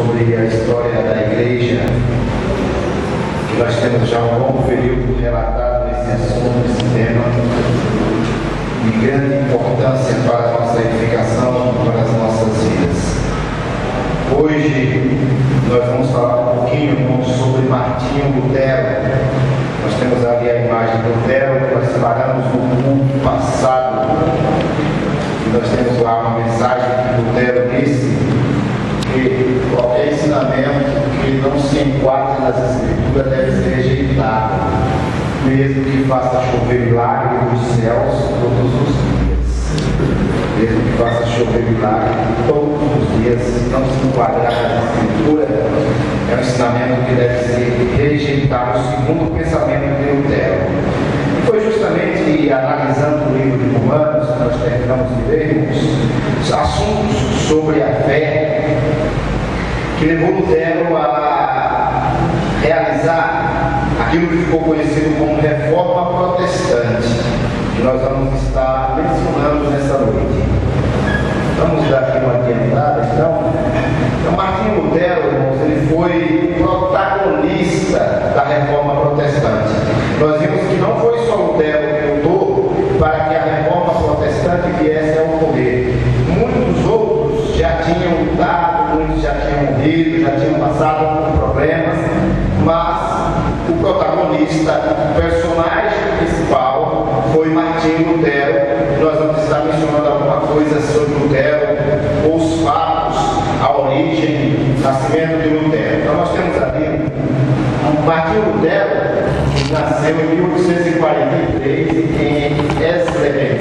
sobre a história da igreja, que nós temos já um longo período relatado nesse assunto, nesse tema, de grande importância para a nossa edificação, para as nossas vidas. Hoje nós vamos falar um pouquinho sobre Martinho Lutero. Nós temos ali a imagem de Lutero, que nós separamos no culto passado. E nós temos lá uma mensagem que Lutero disse que qualquer ensinamento que não se enquadre nas Escrituras deve ser rejeitado, mesmo que faça chover milagre dos céus todos os dias. Mesmo que faça chover milagre todos os dias, se não se enquadrar nas Escrituras, é um ensinamento que deve ser rejeitado segundo o pensamento de Lutero. E foi justamente analisando o livro de Romanos, que nós terminamos de lermos, assuntos sobre a fé, que levou Lutero a realizar aquilo que ficou conhecido como Reforma Protestante, que nós vamos estar mencionando nessa noite. Vamos dar aqui uma adiantada, então Martinho Lutero, irmãos, ele foi protagonista da Reforma Protestante. Nós vimos que não foi só Lutero que lutou para que a Reforma Protestante viesse ao poder. Muitos outros já tinham lutado, muitos já tinham morrido, já tinham passado por problemas, mas o protagonista, o personagem principal foi Martinho Lutero. Nós vamos estar mencionando alguma coisa sobre Lutero, os fatos, a origem, o nascimento de Lutero. Então nós temos ali Martinho Lutero, que nasceu em 1843 em Esslingen,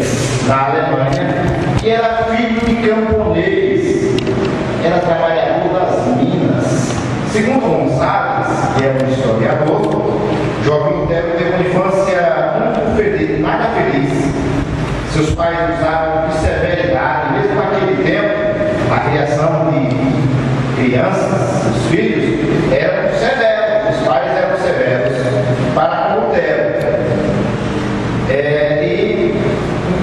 na Alemanha, e era filho de camponês, era trabalhador das minas. Segundo Gonçalves, que é um historiador, jovem Lutero teve uma infância muito feliz, nada feliz. Seus pais usaram de severidade, mesmo naquele tempo, a criação de crianças, os filhos, eram severos, os pais eram severos para Lutero. E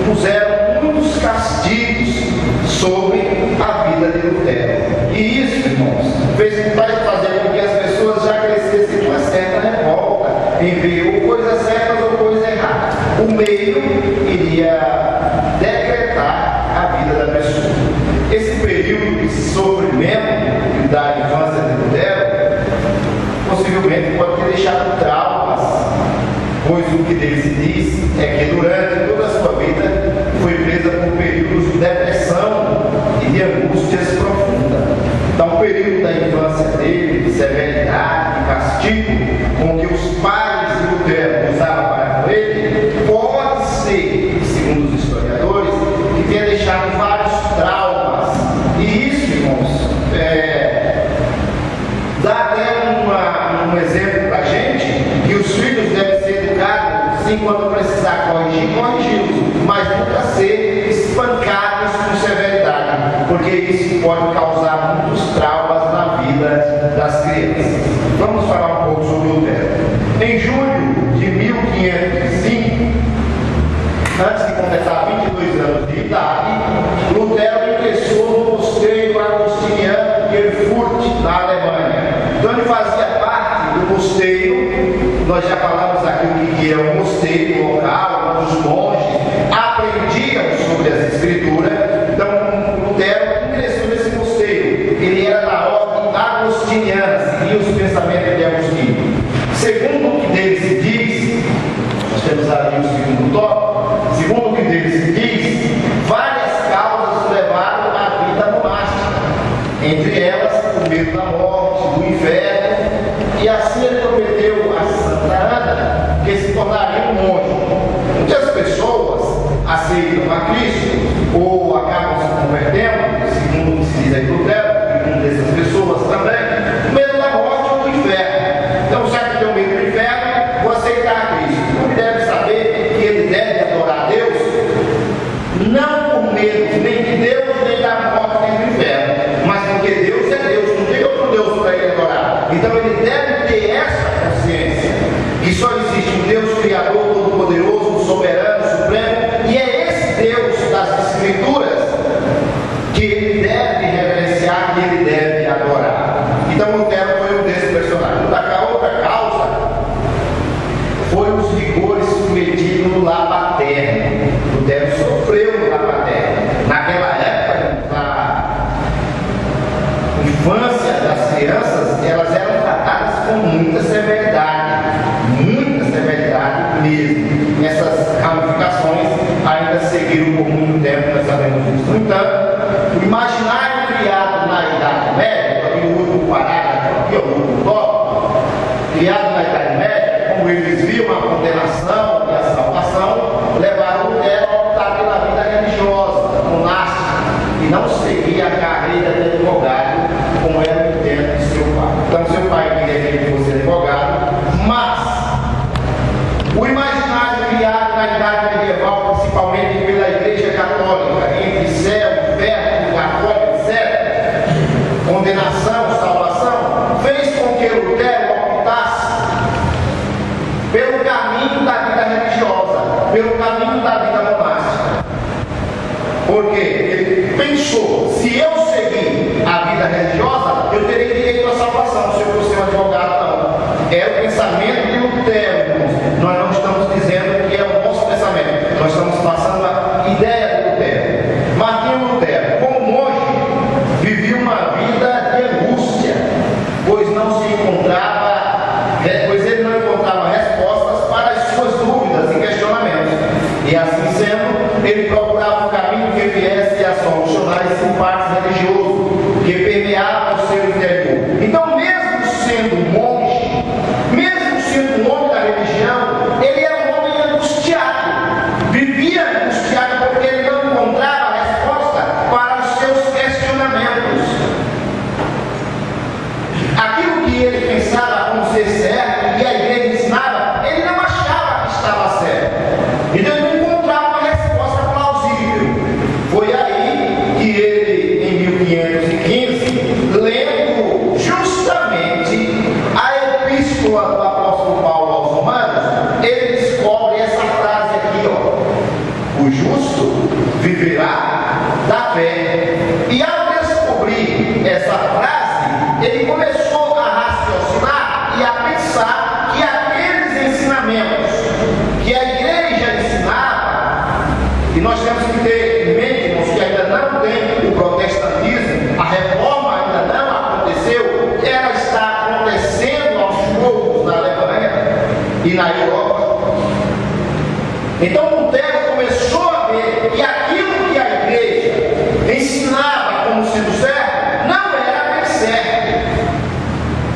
impuseram muitos castigos sobre a vida de Lutero. E isso, irmãos, vai fazer com que as pessoas já crescessem com uma certa revolta em ver ou coisas certas ou coisas erradas. O meio iria decretar a vida da pessoa. Esse período de sofrimento da infância de Lutero possivelmente pode ter deixado traumas, pois o que dele se diz é que durante toda a sua vida foi presa por períodos de depressão e de angústias profundas. Então, o período da infância dele, de severidade, de castigo, com que os pais de Lutero usavam para com ele, pode ser, segundo os historiadores, que tenha deixado vários traumas. E isso, irmãos, dá até um exemplo para a gente, que os filhos devem ser educados, sim, quando precisar corrigi-los, mas nunca ser espancados com severidade, porque isso pode causar muitos traumas na vida das crianças. Vamos falar um pouco sobre Lutero. Em julho de 1505, antes de completar 22 anos de idade, Lutero ingressou no mosteiro agostiniano de Erfurt, na Alemanha. Então ele fazia parte do mosteiro. Nós já falamos aqui o que era um mosteiro local, onde os monges aprendiam sobre as Escrituras. Então Lutero ingressou nesse mosteiro. Ele era da ordem agostiniana, seguia os pensamentos de Agostinho. Segundo o que dele se diz, nós temos ali o segundo tópico, segundo o que dele se diz, várias causas levaram à vida monástica, entre elas o medo da morte, do inferno, e assim ele prometeu a Santa Ana que se tornaria um monge. Muitas pessoas aceitam a Cristo ou acabam se convertendo, segundo o que se diz aí Lutero, e uma dessas pessoas também, o medo da morte ou do inferno. Então, já que tem o medo do inferno, vou aceitar a Cristo. Ele deve saber que ele deve adorar a Deus, não por medo nem de Deus, nem da morte, nem do inferno, mas porque Deus é Deus, não tem outro Deus para ele adorar. Então ele deve ter essa consciência, que só existe um Deus Criador, Todo-Poderoso, Soberano, Supremo, e é esse Deus das Escrituras que ele deve reverenciar, que ele deve adorar. aqui, ó, no tópico, criado na Idade Média, como eles viam a condenação e a salvação, levaram Lutero a optar pela vida religiosa, monástica, e não seguir a carreira de advogado, como era o intento de seu pai. Então, seu pai queria que ele fosse advogado, mas o imaginário criado na Idade Medieval, principalmente pela Igreja Católica, entre céu, inferno, purgatório, etc., condenação, salvação, fez com que Lutero optasse pelo caminho da vida religiosa, pelo caminho da vida monástica. Porque ele pensou, se eu seguir a vida religiosa, eu terei direito à salvação, se eu fosse um advogado, não. É o pensamento de Lutero, irmãos. Nós não estamos dizendo que é o nosso pensamento, nós estamos passando a ideia de Lutero. Martinho Lutero, como monge, vivia uma vida de angústia, pois ele não encontrava respostas para as suas dúvidas e questionamentos. E assim sendo, ele procurava um caminho que viesse a solucionar esse impasse religioso que permeava o seu interior. Então, mesmo sendo monge, mesmo sendo um homem da religião, ele era um homem angustiado, vivia angustiado porque ele não encontrava resposta para os seus questionamentos. Aquilo que ele pensava como ser certo, e a igreja ensinava, ele não achava que estava certo. Então ele não encontrava uma resposta plausível. Foi aí que ele, em 1515, lendo justamente a epístola do apóstolo Paulo aos Romanos, ele descobre essa frase aqui, ó: o justo viverá da fé. E ao descobrir essa frase, ele começou a raciocinar e a pensar que aqueles ensinamentos que a igreja ensinava, e nós temos que ter em mente, irmãos, que ainda não tem o protestantismo, a reforma ainda não aconteceu, ela está acontecendo aos poucos na Alemanha e na Europa. Então Lutero começou a ver que aquilo que a igreja ensinava como sendo certo, não era bem certo.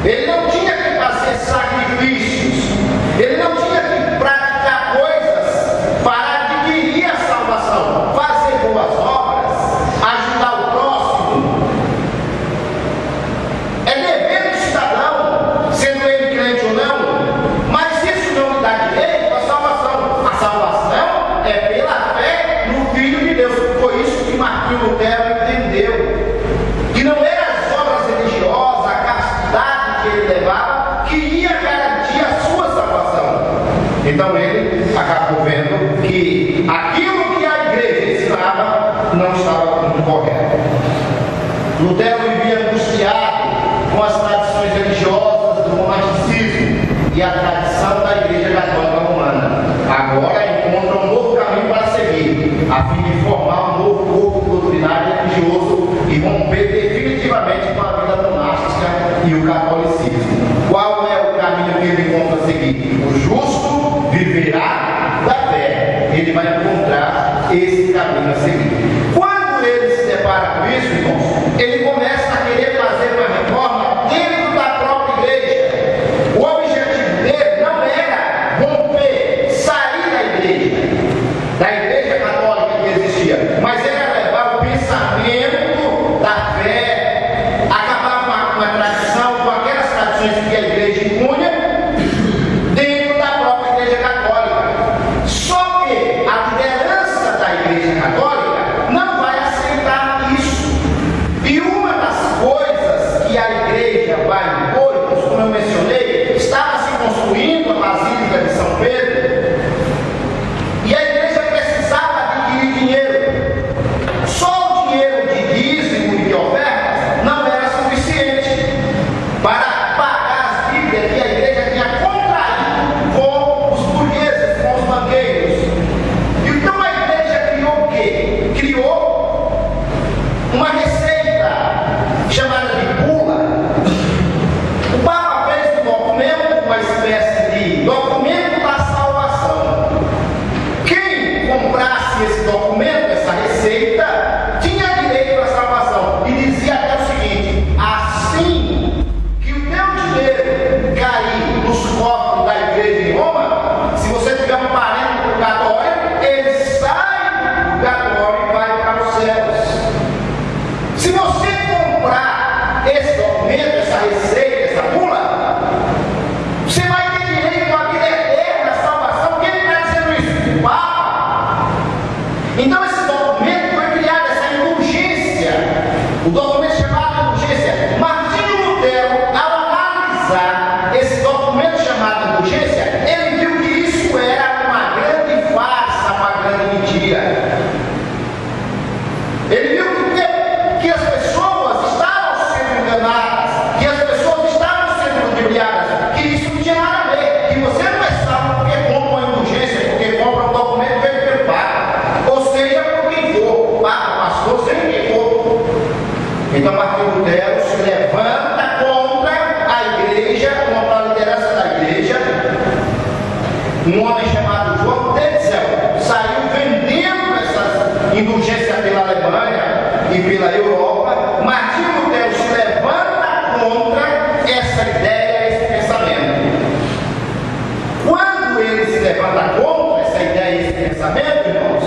Ele não tinha que fazer sacrifícios, ele não tinha que praticar coisas para adquirir a salvação, fazer boas obras, ajudar o próximo. É dever do cidadão, sendo ele crente ou não, mas isso não lhe dá direito à salvação. A salvação é pela fé no Filho de Deus. Foi isso que Martinho Lutero entendeu, que não eram as obras religiosas, a castidade que ele levava, que ia garantir a sua salvação. Então ele acabou vendo que aquilo que a igreja ensinava não estava muito correto. Lutero vivia angustiado com as tradições religiosas do monasticismo e a tradição da Igreja Católica Romana. Agora encontra um novo caminho para seguir, a fim de formar um novo corpo doutrinário e religioso e romper definitivamente com a vida monástica e o catolicismo. Qual é o caminho que ele encontra a seguir? O justo viverá da fé. Ele vai encontrar esse caminho a seguir. Quando ele se depara com isso, irmãos, ele começa a querer fazer uma reforma dentro da própria igreja. O objetivo dele não era romper, sair da igreja católica que existia, mas era levar o pensamento da fé, acabar com a tradição, com aquelas tradições que a igreja impunha dentro da própria igreja católica. Só que a liderança da igreja católica O documento chamado indulgência. Martinho Lutero, ao analisar esse documento chamado indulgência, ele viu que isso era uma grande farsa, uma grande mentira. Ele viu que as pessoas estavam sendo enganadas, que as pessoas estavam sendo ludibriadas, que isso não tinha nada a ver, que você não é salvo porque compra uma indulgência, porque compra um documento feito pelo Papa, ou seja, por quem for, Papa, pastor, seja quem for. Então Martinho Lutero se levanta contra a igreja, contra a liderança da igreja. Um homem chamado João Tetzel saiu vendendo essas indulgências pela Alemanha e pela Europa. Martinho Lutero se levanta contra essa ideia, esse pensamento. Quando ele se levanta contra essa ideia, esse pensamento, irmãos,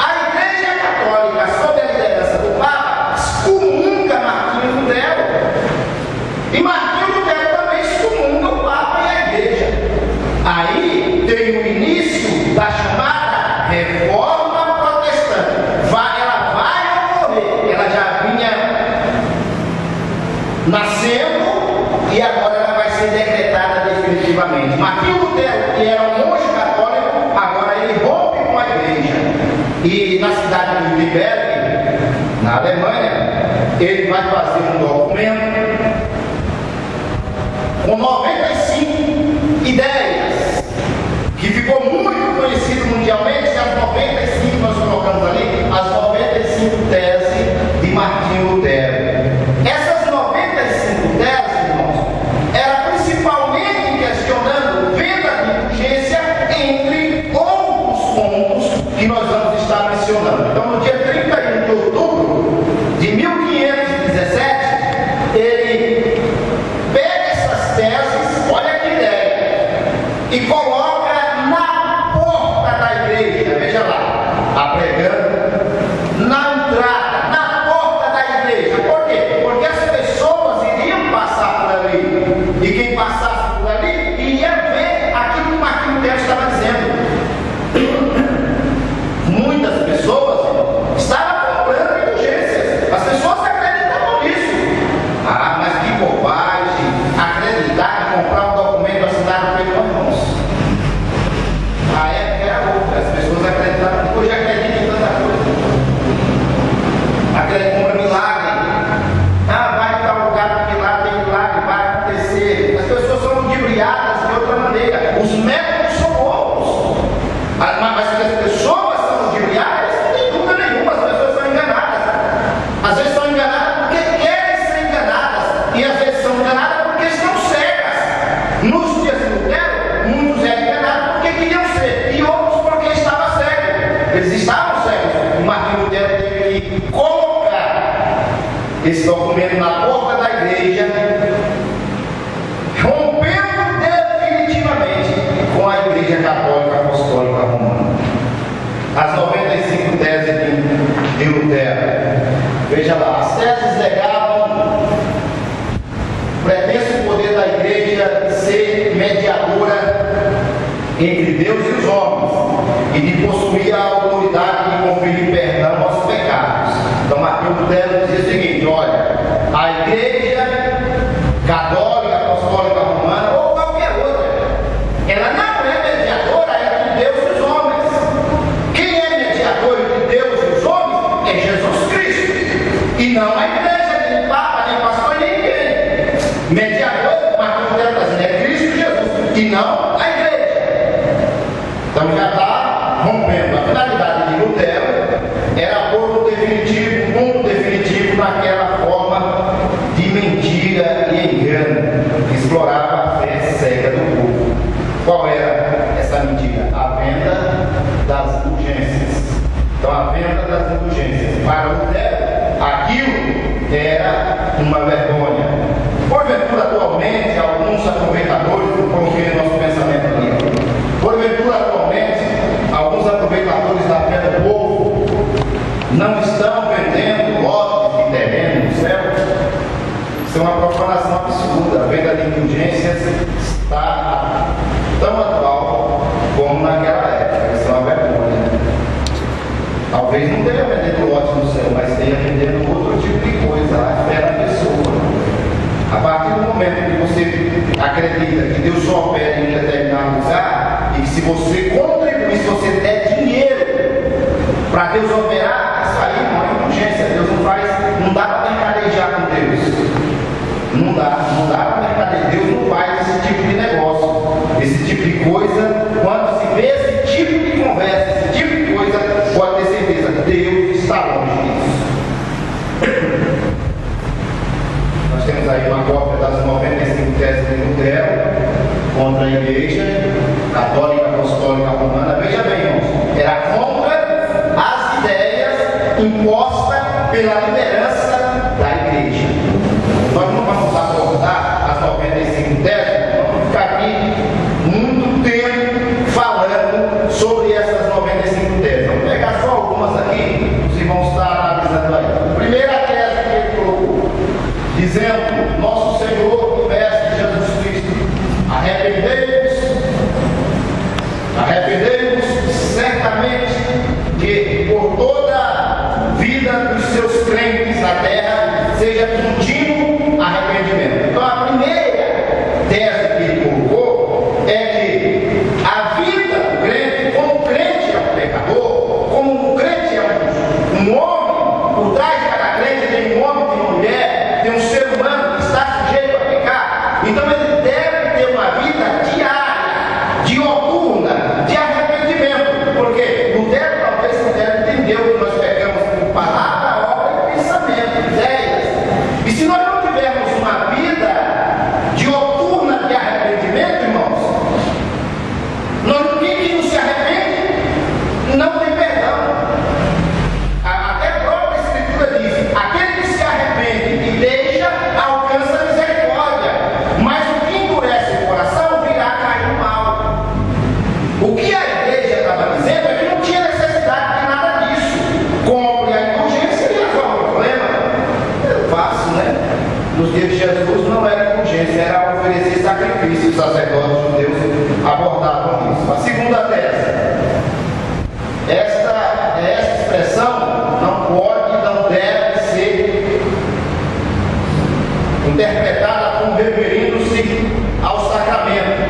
a Igreja Católica, sob a liderança do Papa, excomunga Martinho Lutero. E Martinho Lutero também excomunga o Papa e a Igreja. Aí tem o início da chamada Reforma Protestante. Ela vai ocorrer, ela já vinha nascendo e agora ela vai ser decretada definitivamente. Martinho Lutero, que era um monge católico, agora ele rompe com a Igreja. E na cidade de Wittenberg, na Alemanha, ele vai fazer um documento com 95 ideias, que ficou muito conhecido mundialmente. As 95 que nós colocamos ali, as 95 teses de Martinho Lutero. Essas 95 teses, irmãos, era principalmente questionando venda de indulgência, entre outros pontos que nós vamos estar mencionando. Então, no dia 31 de outubro de 1517, ele pega essas teses, olha que ideia, e coloca na porta da igreja. Veja lá, pregando na entrada, na porta da igreja. Por quê? Porque as pessoas iriam passar por ali, e quem passasse por ali iria ver aquilo que Martinho Lutero estava dizendo. Muitas pessoas estavam comprando indulgências. As pessoas acreditavam nisso. Mas que bobagem acreditar que comprar um documento assinado pelo irmãos. A época era outra. As pessoas acreditavam. Hoje acreditam em tanta coisa. Acreditam, compra milagre. Vai para o lugar porque lá tem milagre, vai acontecer. As pessoas são ludibriadas de outra maneira. Os médicos são bons. Mas que as pessoas são ludibriadas, não tem dúvida nenhuma. As pessoas são enganadas. Às vezes são enganadas porque querem ser enganadas. E às vezes são enganadas porque estão cegas. Nos dias de Lutero, muitos eram enganados porque queriam ser, e outros porque estavam cegos. Eles estavam cegos. E Martinho Lutero teve que colocar esse documento na porta da igreja, rompendo definitivamente com a Igreja Católica Apostólica Romana. As 95 teses de Lutero. Veja lá, as teses negavam o pretenso poder da igreja de ser mediadora entre Deus e os homens e de possuir a autoridade de conferir perdão aos pecados. Então Martinho Lutero dizia o seguinte: olha, a Igreja Católica Apostólica Romana, ou qualquer outra, ela não é mediadora entre Deus e os homens. Quem é mediador entre Deus e os homens é Jesus Cristo, e não a igreja, nem Papa, nem pastor, nem ninguém. Mediador, Martinho Lutero está dizendo, é Cristo Jesus, e não a igreja. Então já está rompendo. A finalidade de Lutero era pôr um ponto definitivo naquela forma de mentira e engano que explorava a fé cega do povo. Qual era essa mentira? A venda das indulgências. Então, a venda das indulgências. Para Lutero, aquilo era uma vergonha. Porventura, atualmente, alguns aproveitadores, coloquei no nosso pensamento ali, porventura, atualmente, alguns aproveitadores da fé do povo não estão vendendo lotes de terreno no céu. Isso é uma profanação absurda. A venda de indulgências está tão atual como naquela época. Isso é uma vergonha. Talvez não tenha vendendo lotes no céu, mas tenha vendendo outro tipo de coisa. contínuo arrependimento. Então, a primeira tese que ele colocou é que a vida do crente, como o crente é um pecador, como o crente é um homem, por trás de cada crente tem um homem, tem uma mulher, tem um ser humano que está sujeito a pecar. Então, ele deve ter uma vida diária, diuturna, de arrependimento. Porque Lutero entendeu que nós pecamos por palavra, obra e pensamento, ideias. E se nós não tivermos uma vida diuturna de arrependimento, irmãos, quem não se arrepende não tem perdão. Até a própria Escritura diz: aquele que se arrepende e deixa, alcança a misericórdia. Mas o que endurece o coração virá cair no mal. O que a igreja estava dizendo é que não tinha necessidade de nada disso. Compre a indulgência e resolve o problema. É fácil, né? Nos dias de Jesus não era indulgência, era oferecer sacrifício. Os sacerdotes judeus abordavam isso. A segunda tese: essa expressão não pode, não deve ser interpretada como referindo-se ao sacramento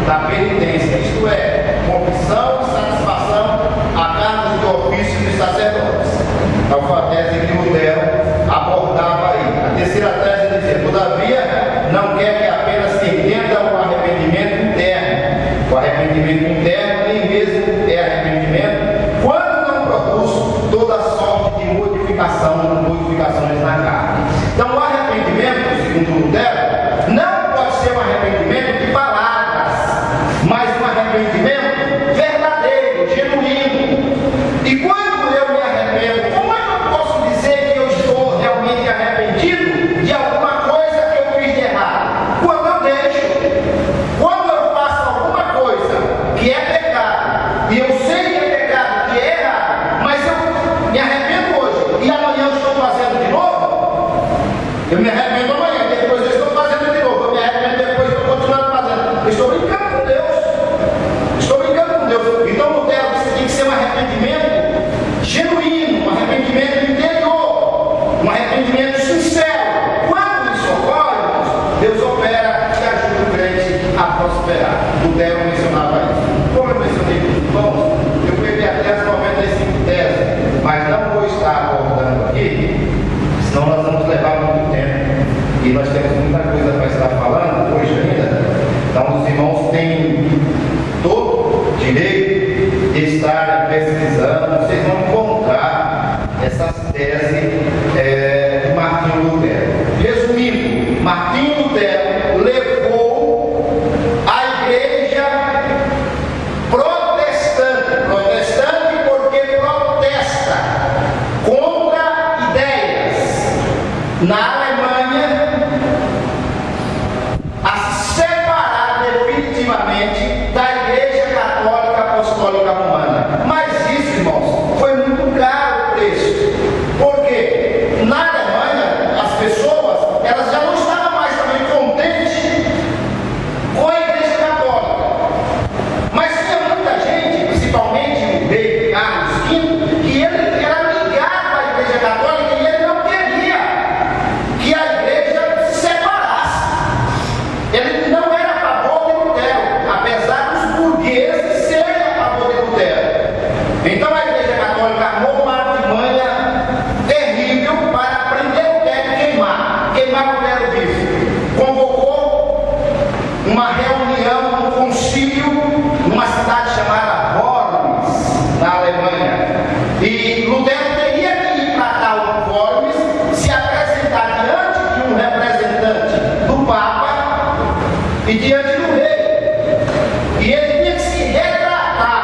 da penitência, isto é, confissão e satisfação a cargos de ofício dos sacerdotes. É uma tese que Lutero abordava aí. A terceira tese dizia: todavia, não quer que apenas se entenda o arrependimento interno. O arrependimento interno nem mesmo é arrependimento quando não produz toda sorte de modificações na carne. Então, o arrependimento, segundo Lutero, não pode ser um arrependimento de palavras, mas um arrependimento verdadeiro, genuíno. E quando eu me arrependo, como é que eu posso dizer que eu estou realmente arrependido de alguma coisa que eu fiz de errado? Quando eu deixo, quando eu faço alguma coisa que é pecado, e eu sei que é pecado, que é errado, mas eu me arrependo hoje, e amanhã eu estou fazendo de novo, eu me arrependo amanhã, depois eu estou fazendo de novo, eu me arrependo depois eu estou continuando fazendo. Eu estou brincando com Deus. Estou brincando com Deus. Então Lutero disse que tem que ser um arrependimento genuíno, um arrependimento interior, um arrependimento sincero. Quando isso ocorre, Deus opera e ajuda o crente a prosperar. Lutero mencionava isso. Como eu mencionei com os irmãos, eu peguei até as 95 teses, mas não vou estar abordando aqui, senão nós vamos levar muito tempo. E nós temos muita coisa para estar falando hoje ainda. Então os irmãos têm todo direito de estarem pesquisando. Vocês vão encontrar essas teses de Martinho Lutero. Resumindo, Martinho Lutero levou a igreja protestante porque protesta contra ideias na Alemanha a se separar definitivamente da Igreja Católica Apostólica Romana. Mas isso, irmãos, foi muito caro o preço. Porque na Alemanha as pessoas elas já não estavam mais também contentes com a Igreja Católica. Mas tinha muita gente, principalmente o rei Carlos V, que ele era ligado à Igreja Católica e ele não queria que a igreja se separasse. Ele não era a favor de Lutero, apesar dos burgueses serem a favor de Lutero. Então a Igreja Católica armou uma artimanha terrível para prender Lutero e queimar Lutero vivo. Convocou uma reunião, um concílio, numa cidade chamada Worms, na Alemanha. E Lutero teria que ir para tal Worms, se apresentar diante de um representante do Papa e diante do rei. E ele tinha que se retratar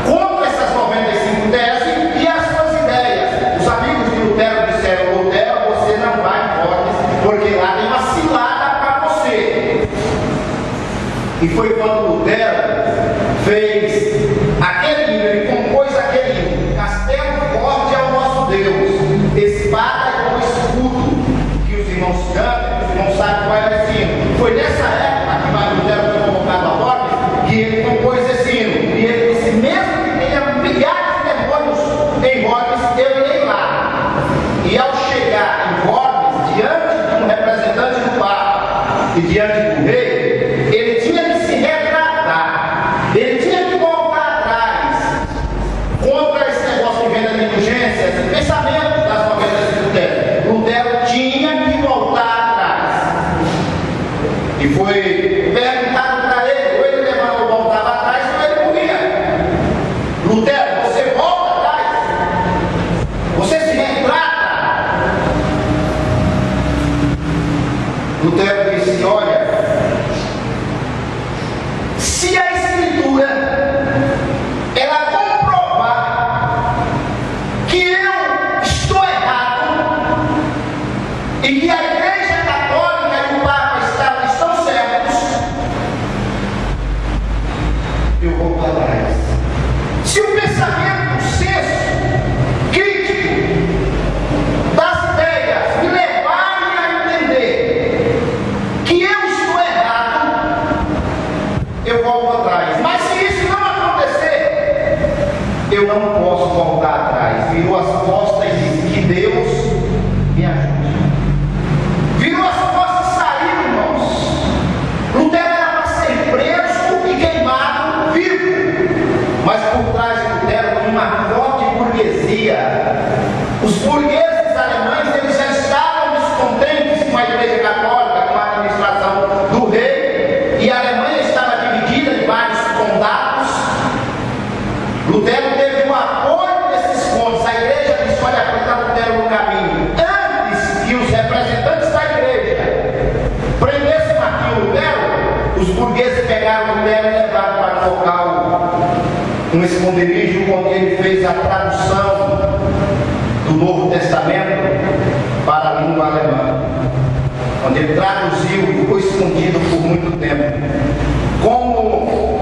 contra essas 95 teses e as suas ideias. Os amigos de Lutero disseram: Lutero, você não vai em Worms, porque lá tem uma cilada para você. E foi quando Lutero fez aquele hino, ele compôs aquele hino: Castelo forte é o nosso Deus, espada e bom escudo, que os irmãos cantam, que os irmãos sabem qual é esse hino. Foi nessa época que Lutero foi convocado a Worms que ele compôs esse hino. E ele disse: mesmo que tenha milhares de demônios em Worms, eu irei lá. E ao chegar em Worms, e diante do rei, ele tinha que se retratar, ele tinha que voltar atrás contra esse negócio que vem da indulgência, esse pensamento das novelas de Lutero. Lutero tinha que voltar atrás. E foi perguntado para ele, ou ele levava ou voltava atrás, ou ele morria. Lutero, você volta atrás? Você se retrata? Lutero disse, olha, se a Escritura ela comprovar que eu estou errado e que a Igreja Católica e o Papa estão certos, eu vou para trás. Se o pensamento, o senso crítico das ideias me levarem a entender que eu estou errado, eu volto atrás. Mas se isso não acontecer, eu não posso voltar atrás. Virou as costas e disse, que Deus me ajude. Virou as costas e saiu, irmãos. Lutero era para ser preso e queimado vivo. Mas por trás de Lutero tinha uma forte burguesia. Os burgueses alemães, eles já estavam descontentes com a Igreja Católica, com a administração do rei, e a Alemanha estava dividida em vários condados. Lutero teve o apoio desses condes. A igreja disse, olha, colocar Lutero no caminho. Antes que os representantes da igreja prendessem Martinho Lutero, os burgueses pegaram Lutero e levaram para o local, um esconderijo onde ele fez a tradução do Novo Testamento para a língua alemã, onde ele traduziu e ficou escondido por muito tempo. Como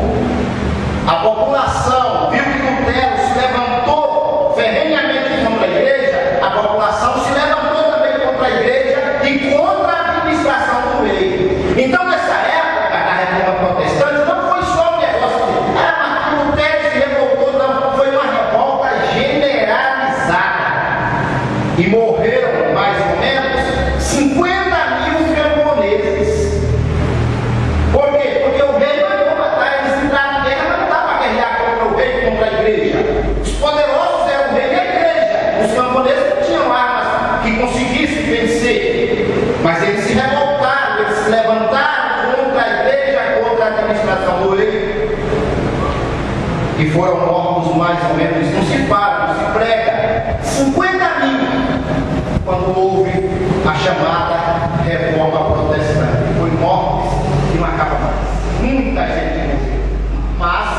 a população viu que Lutero se levantou ferrenhamente contra a igreja, a população se levantou também contra a igreja e contra a administração do rei. Então, nessa época da Reforma Protestante, não foi só um negócio de mas Lutero se revoltou, não, foi uma revolta generalizada. E morreram mais ou menos 50 mil camponeses. Por quê? Porque o rei mandou matar, eles entraram em guerra, mas não estava para guerrear contra o rei e contra a igreja. Os poderosos eram o rei e a igreja. Os camponeses não tinham armas que conseguissem vencer. Mas eles se revoltaram, eles se levantaram contra a igreja, contra a administração do rei. E foram mortos mais ou menos, não se fala, não se prega, 50 mil, quando houve a chamada Reforma Protestante. Foi mortes e não acaba mais. Muita gente morreu. Mas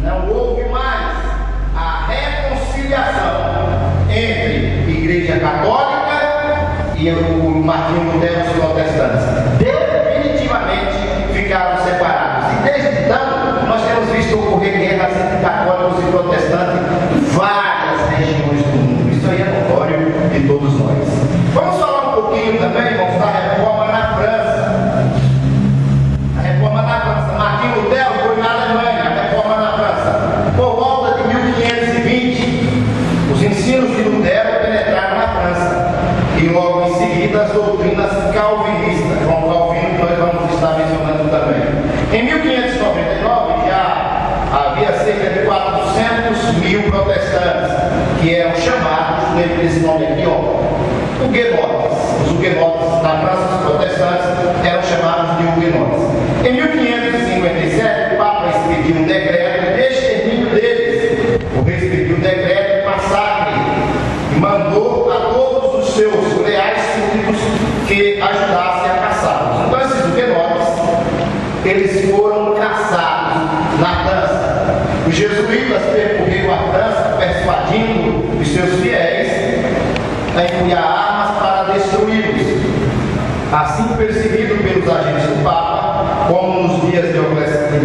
não houve mais a reconciliação entre a Igreja Católica e o Martinho Lutero e os protestantes. Definitivamente ficaram separados. E desde então, nós temos visto ocorrer guerras entre católicos e protestantes em várias regiões do mundo. Isso aí é notório de todos nós. Vamos falar um pouquinho também, irmãos, da reforma na França. A reforma na França. Martinho Lutero foi na Alemanha, a reforma na França. Por volta de 1520, os ensinos de Lutero penetraram na França. E logo em seguida as doutrinas calvinistas. Com Calvino que nós vamos estar mencionando também. Em 1599 já havia cerca de 400 mil protestantes, que eram chamados, lembre desse nome aqui, huguenotes. Os huguenotes na França, os protestantes, eram chamados de huguenotes. Em 1557, o Papa expediu um decreto de extermínio deles. O rei expediu um decreto de massacre e mandou a todos os seus leais súditos que ajudassem a caçá-los. Então, esses huguenotes, eles foram caçados na França. Os jesuítas percorreram a França persuadindo os seus fiéis a empunhar armas para destruí-los. Assim perseguido pelos agentes do Papa, como nos dias de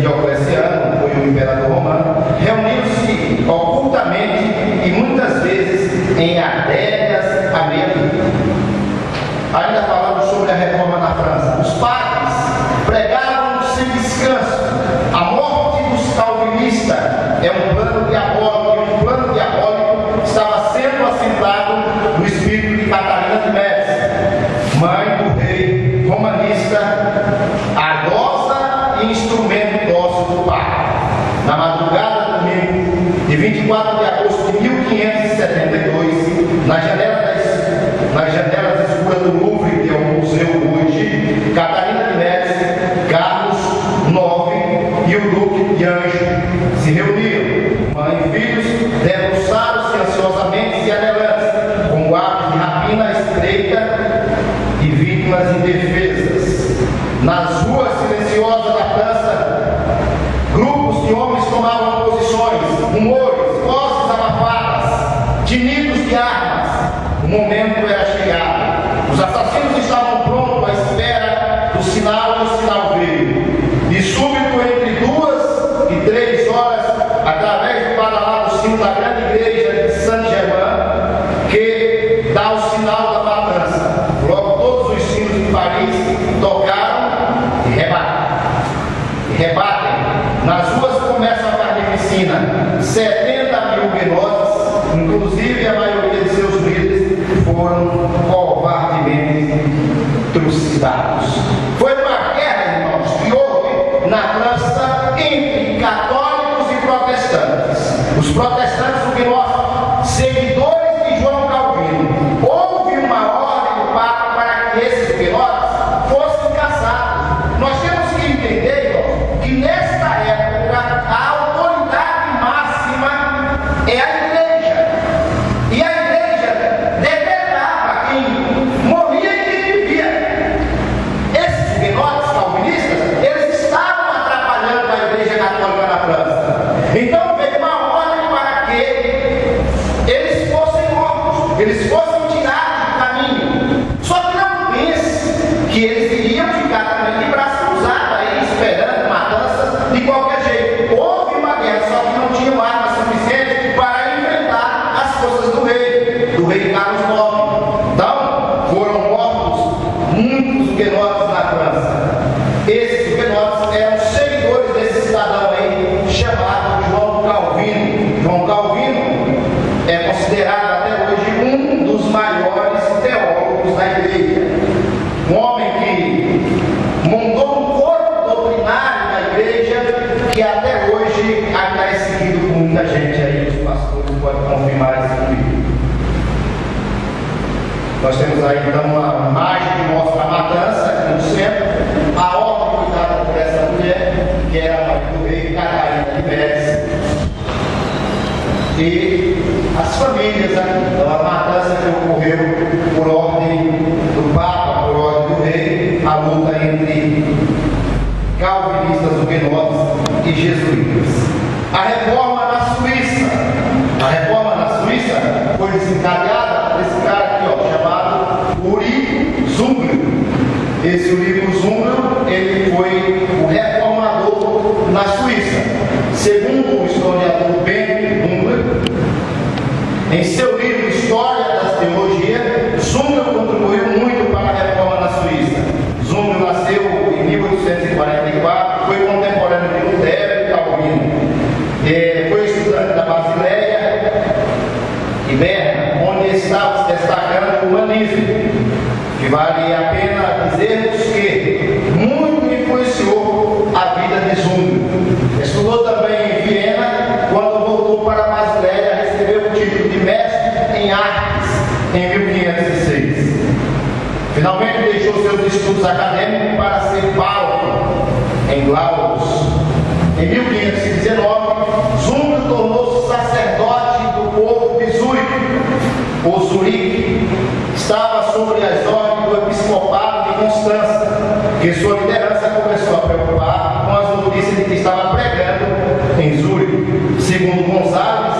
Diocleciano, foi o imperador romano, reuniram-se ocultamente e muitas vezes em adegas à meia-noite. Ainda falando sobre a reforma na França, os padres pregavam sem descanso. A morte dos calvinistas é um plano diabólico, e um plano diabólico estava sendo assentado no espírito de Catarina de Médici, mãe do rei romanista nas janelas escuras do Louvre, que é o museu hoje, Catarina de Médici, Carlos IX e o Duque de Anjou se reuniram. Mãe e filhos debruçaram-se ansiosamente e anelando, com guardas de rapina estreita e vítimas indefesas. Nas ruas silenciosas da França, grupos de homens tomavam posições, rumores, vozes abafadas, tinidos de armas. O momento era chegado. Os assassinos estavam prontos à espera do sinal e o sinal veio. E súbito, entre 2 e 3 horas, através do badalado sino da grande igreja de Saint-Germain, que dá o sinal da matança. Logo todos os sinos de Paris tocaram e rebatem. Nas ruas começa a carnificina. 70 mil velozes, inclusive a maioria de seus líderes, foram covardemente trucidados. Foi uma guerra, irmãos, que houve na França entre católicos e protestantes. Os protestantes, o que nós, seguidores de João Calvino, houve uma ordem do Papa para que esses huguenotes fossem caçados. Nós temos que entender, irmãos, que nesta época a autoridade máxima é a igreja. E a igreja decretava quem morria e quem vivia. Esses huguenotes calvinistas, eles estavam atrapalhando a igreja católica na França. Então veio uma ordem para que eles fossem mortos, eles fossem tirados do caminho. Só que não pense que eles iriam ficar também de braço cruzado aí, esperando matanças de qualquer jeito. Houve uma guerra, só que não tinham armas suficientes para enfrentar as forças do rei Carlos IX. Então, foram mortos muitos huguenotes na França. Esses huguenotes eram seguidores desse cidadão aí, chamado João Calvino. João Calvino é considerado até hoje um dos maiores teólogos da igreja. Um homem que montou um corpo doutrinário na igreja que até hoje ainda é seguido por muita gente aí. Os pastores podem confirmar isso comigo. Nós temos aí então uma imagem que mostra a matança aqui no centro, a ordem cuidada por essa mulher, que era a mãe do rei Catarina de Médici, e as famílias aqui. Então a matança que ocorreu por ordem do Papa, por ordem do rei, a luta entre calvinistas, huguenotes e jesuítas. A reforma na Suíça. A reforma na Suíça foi desencadeada por esse cara aqui, ó, chamado Uri Zumbrel. Esse Uri Zumbrel, ele foi o reformador na Suíça. Segundo o historiador Ben Zumbrel, em seu livro História da Teologia, Zumbrel contribuiu muito para a reforma na Suíça. Zumbrel nasceu em 1844, foi contemporâneo de Lutero e Calvino. Foi estudante da Basileia e Berna, onde estava se destacando o humanismo, que vale a pena dizermos que muito influenciou a vida de Zumbrel. Estudou também em Viena, quando voltou para a Basileia, recebeu o título de mestre em artes em 1506. Finalmente deixou seus estudos acadêmicos para ser pároco em Glaucus. Em 1519, Zumbrel tornou-se sacerdote do povo de Zurique. O Zurique estava sobre as ordens do episcopado de Constança, que sua liderança começou a preocupar com as notícias de que estava pregando em Zurique. Segundo Gonzales,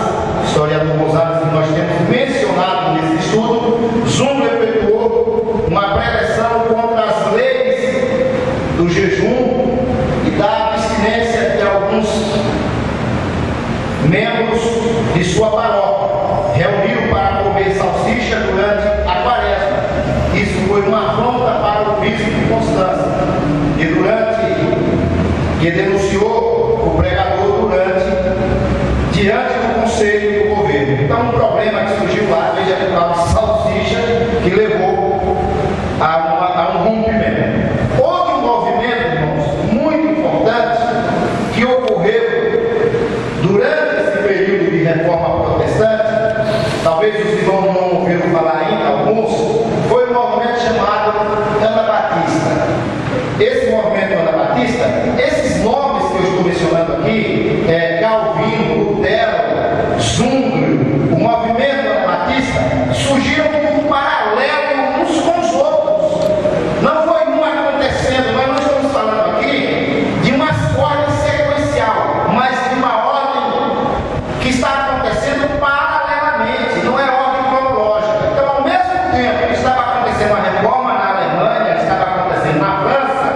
historiador Gonzales, que nós temos mencionado nesse estudo, Zumbrel efetuou uma preleção contra as leis do jejum e da abstinência de alguns membros de sua paróquia. Reuniu para comer salsicha durante a quaresma. Isso foi uma afronta para o bispo de Constança, que denunciou o pregador diante do conselho do governo. Então, um problema que surgiu lá, veja por causa de salsicha, que levou a um rompimento. Outro movimento, irmãos, muito importante, que ocorreu durante esse período de reforma protestante, talvez os irmãos não ouviram falar ainda, alguns, esse movimento anabatista, esses nomes que eu estou mencionando aqui, Calvino, Lutero, Zwingli, o movimento anabatista, surgiram como paralelo uns com os outros. Não foi um acontecendo, mas nós estamos falando aqui de uma ordem sequencial, mas de uma ordem que está acontecendo paralelamente, não é ordem cronológica. Então, ao mesmo tempo que estava acontecendo a reforma na Alemanha, estava acontecendo na França,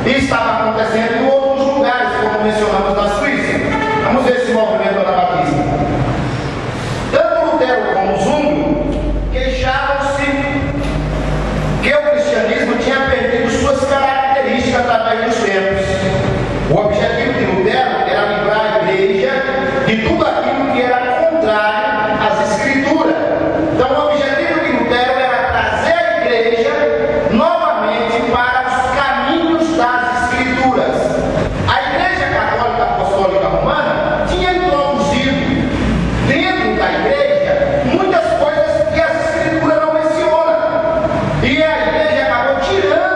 e estava acontecendo em outros lugares, como mencionamos na Suíça. Vamos ver esse movimento anabatista. Tanto Lutero como Zwingli queixavam-se que o cristianismo tinha perdido suas características através dos tempos. O objetivo de Lutero era livrar a igreja de tudo aquilo que era contrário às Escrituras. Então, o objetivo de Lutero era trazer a igreja novamente para os caminhos das Escrituras. A Igreja Católica Apostólica Romana tinha introduzido dentro da igreja muitas coisas que as Escrituras não mencionam. E a igreja acabou tirando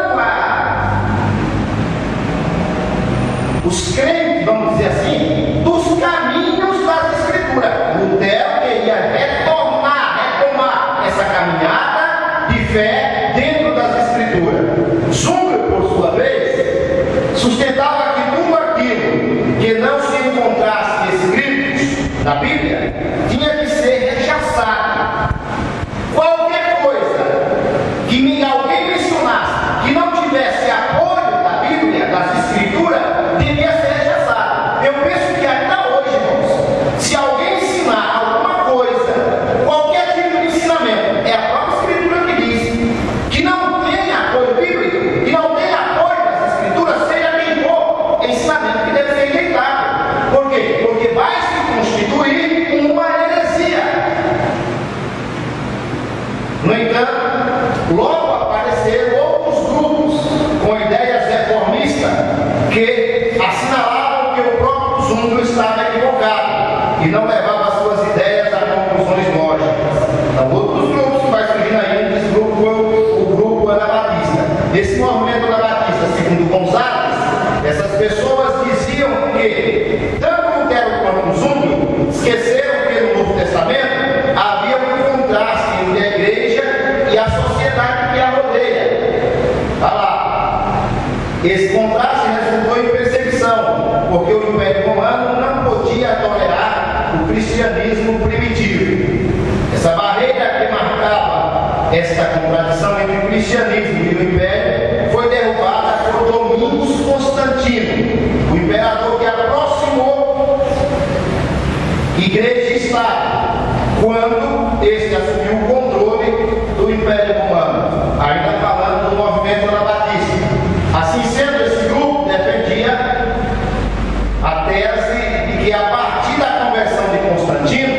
os crentes, vamos dizer assim, dos caminhos das Escrituras. Lutero queria retomar essa caminhada de fé dentro das Escrituras. Zwingli, por sua vez, sustentava que tudo aquilo que não se encontrasse escritos na Bíblia tinha que ser rechaçado. Qualquer coisa que alguém mencionasse que não tivesse apoio da Bíblia, das Escrituras, devia ser rechaçado. Eu penso que até hoje, irmãos, se alguém ensinar alguma coisa, qualquer tipo de ensinamento, é a própria Escritura que diz, que não tem apoio bíblico, que não tem apoio das Escrituras, seja quem for, é ensinamento que deve ser rejeitado. Por quê? Porque vai se constituir uma heresia. No entanto, logo apareceram outros grupos com ideias reformistas que assinalavam que o próprio Zwingli estava equivocado e não levava as suas ideias a conclusões lógicas. Então, outros grupos que vai surgindo ainda, esse grupo foi o grupo anabatista. Esse movimento anabatista, segundo Gonzalez, essas pessoas diziam que tanto Lutero quanto Zwingli esqueceram que no Novo Testamento havia um contraste entre a igreja e a sociedade que a rodeia. Olha lá, esse contraste resultou em perseguição, porque o Império Romano não podia tolerar o cristianismo primitivo. Essa barreira que marcava esta contradição entre o cristianismo e o Império foi derrubada por Domingos Constantino, o imperador que aproximou igreja e Estado, quando este assumiu o controle do Império Romano, ainda falando do movimento anabatista. Assim sendo, esse grupo defendia a tese de que a partir da conversão de Constantino,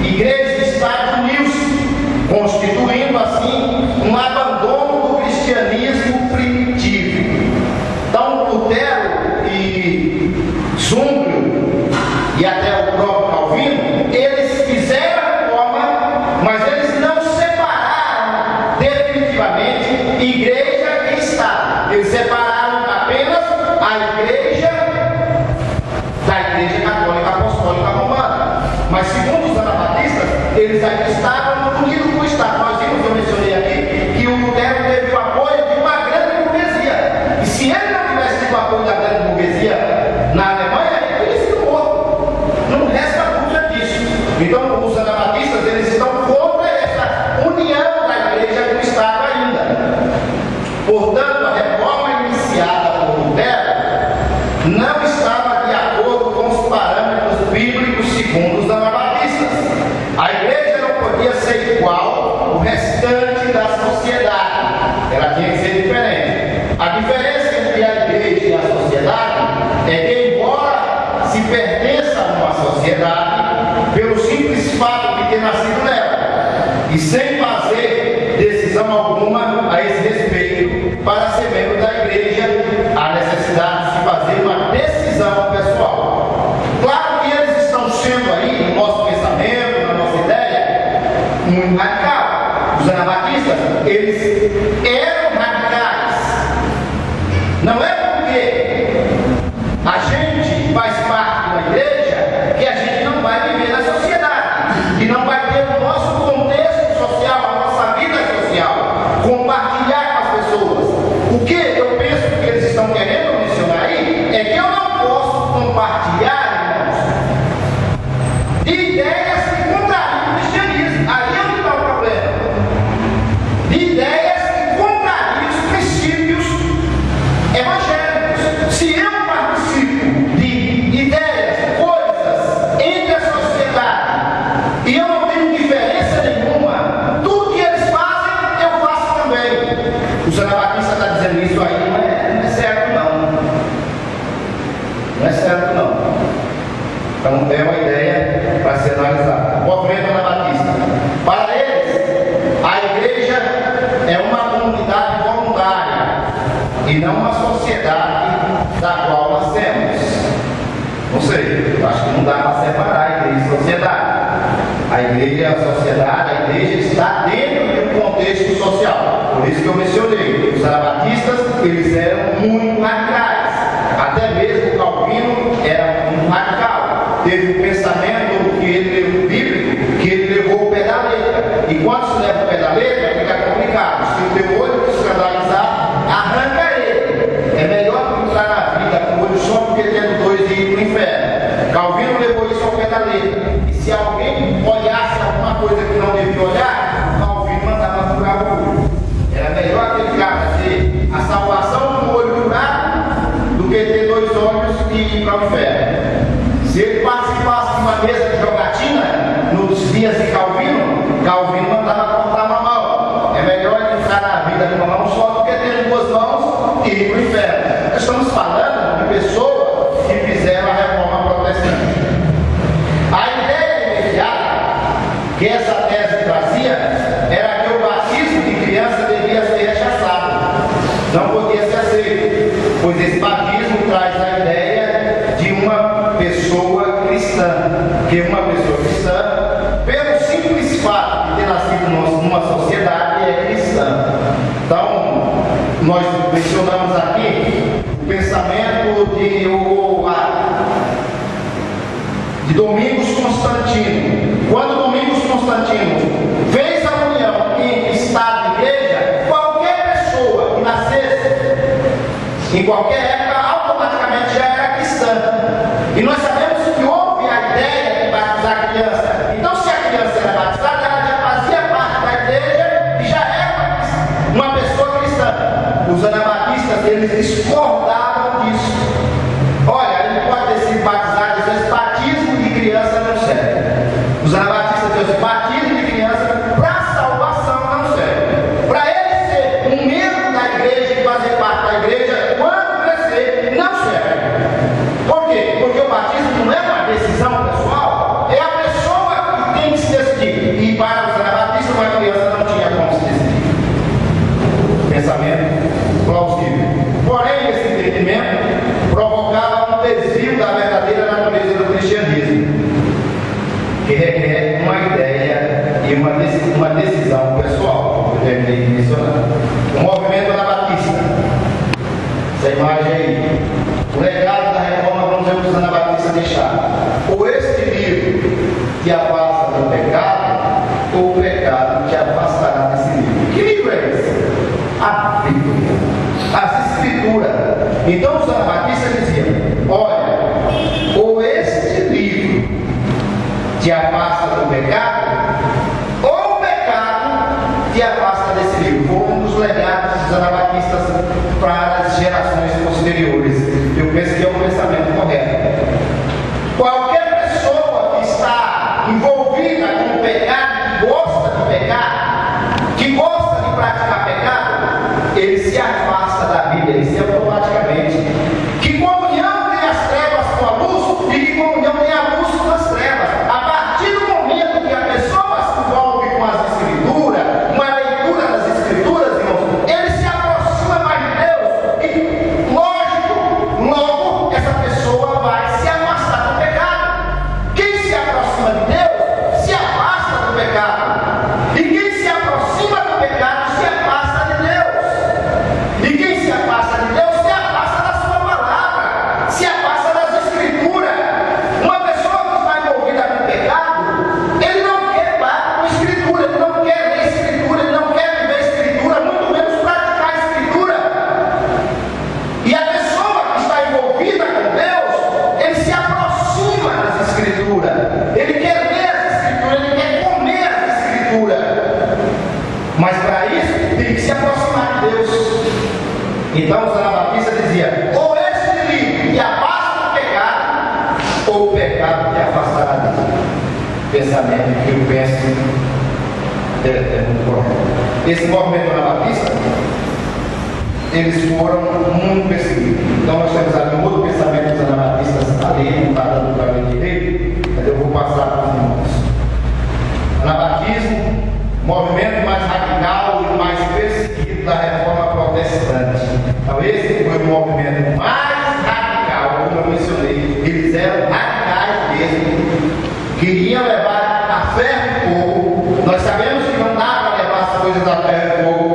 igreja e Estado uniu-se, constituindo assim um abandono do cristianismo primitivo. Então, Lutero e Zwingli e até o próprio Calvino, eles fizeram a reforma, mas eles não separaram definitivamente igreja e Estado. Eles separaram apenas a igreja da Igreja Católica Apostólica Romana. Mas segundo os anabatistas, eles ainda estavam unidos com o Estado. Nós vimos, eu mencionei aqui, que o Lutero teve o apoio de uma grande burguesia. E se ele não tivesse tido o apoio da grande burguesia na Alemanha, ele teria sido morto. Não resta dúvida disso. Então, os anabatistas, eles estão contra essa união da igreja com o Estado ainda. Portanto, a reforma iniciada por Lutero não estava de acordo com os parâmetros bíblicos segundo os anabatistas. A igreja não podia ser igual ao restante da sociedade. Ela tinha que ser diferente. A diferença entre a igreja e a sociedade é que, embora se pertença a uma sociedade, pelo simples fato de ter nascido nela, e sem fazer decisão alguma a esse respeito, para ser membro da igreja, há necessidade de se fazer uma decisão pessoal. Claro que eles estão sendo aí, no nosso pensamento, na nossa ideia, muito radical. Os anabatistas, eles eram radicais. Não social. Por isso que eu mencionei, os anabatistas, eles eram muito radicais. Até mesmo o Calvino era muito radical. Teve um pensamento que ele bíblico, que ele levou o pé da letra. E quando se leva o pé da letra, fica complicado. Se o teu olho te escandalizar, arranca ele. É melhor entrar na vida com o olho só porque tendo dois e ir para o inferno. Calvino levou isso ao pé da letra. E se alguém olhasse alguma coisa que não devia olhar, Calvino mandava furar o olho. Era melhor aquele cara ter a salvação do olho curado do que ter dois olhos e ir para o inferno. Se ele participasse de uma mesa de jogatina nos dias de Calvino, Calvino mandava cortar uma mão. É melhor ele entrar na vida com uma mão só do que ter duas mãos e ir para o inferno. Nós estamos falando de pessoas que fizeram a reforma protestante. A ideia imediata que essa tese trazia era que o batismo de criança devia ser rechaçado, não podia ser aceito, pois esse batismo traz a ideia de uma pessoa cristã, que uma pessoa cristã, pelo simples fato de ter nascido numa sociedade, é cristã. Então, nós mencionamos aqui o pensamento de Domingos Constantino. Quando Domingos Constantino fez a união entre Estado e Igreja, qualquer pessoa que nascesse em qualquer época automaticamente já era cristã. E nós sabemos que houve a ideia de batizar a criança. Então, se a criança era batizada, ela já fazia parte da igreja e já era uma pessoa cristã. Os anabatistas, eles discordavam disso. Olha, ele pode ter sido batizado, esse batismo de criança não serve. Os anabatistas dizem que batismo de criança para salvação não serve. Para ele ser um membro da igreja e fazer parte da igreja, quando crescer, não serve. Por quê? Porque o batismo não é uma decisão pessoal, é a pessoa que tem que se decidir. E para os anabatistas, uma criança não tinha como se decidir. Pensamento plausível. Porém, esse entendimento provocava um desvio da verdadeira natureza do cristianismo, que requer uma ideia e uma decisão pessoal, que eu terminei de mencionar. O movimento anabatista, essa imagem aí, o legado da reforma, vamos ver o que os anabatistas deixaram. Ou este livro te afasta do pecado, ou o pecado te afastará desse livro. Que livro é esse? A Bíblia, as Escrituras. Então os anabatistas diziam: olha, ou este livro te afasta do pecado, ou o pecado te afasta desse livro. Foi um dos legados dos anabatistas para as gerações posteriores. Eu penso que é um pensamento correto. Qualquer pessoa que está envolvida com o pecado, que gosta de pecar, que gosta de praticar pecado, ele se afasta da Bíblia, ele se automaticamente. Que comunhão tem as trevas com a luz e que comunhão tem a luz com as trevas. A partir do momento que a pessoa se envolve com as Escrituras, com a leitura das Escrituras, irmãos, ele se aproxima mais de Deus e, lógico, logo essa pessoa vai se afastar do pecado. Quem se aproxima de Deus se afasta do pecado. E quem se aproxima do pecado se afasta de Deus. E quem se afasta de Deus se afasta da sua palavra, se afasta das Escrituras. Uma pessoa que está envolvida com o pecado, ele não quer dar com Escritura, ele não quer ler Escritura, ele não quer viver Escritura, muito menos praticar a Escritura. E a pessoa que está envolvida com Deus, ele se aproxima das Escrituras, ele quer ler as Escrituras, ele quer comer as Escrituras. Mas para isso tem que se aproximar de Deus. Então os anabatistas diziam: ou este livro te afasta do pecado, ou o pecado te afastará dele. Pensamento que eu penso é muito correto. Esse movimento anabatista, eles foram muito perseguidos. Então nós temos aqui um outro pensamento dos anabatistas ali, não está dando para ver direito, mas eu vou passar para os irmãos. Anabatismo, movimento mais radical e mais perseguido da reforma protestante. Então esse foi o movimento mais radical, como eu mencionei. Eles eram radicais mesmo, queriam levar a ferro e fogo. Nós sabemos que não dá para levar as coisas a ferro e fogo,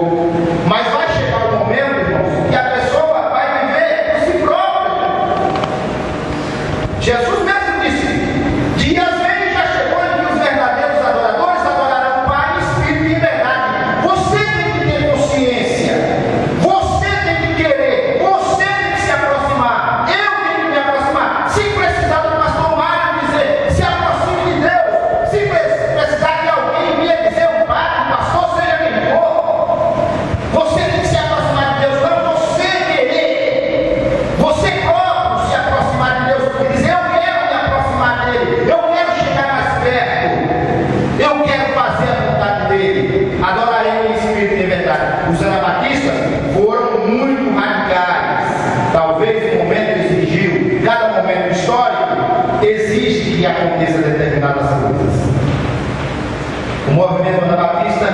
Reforma Batista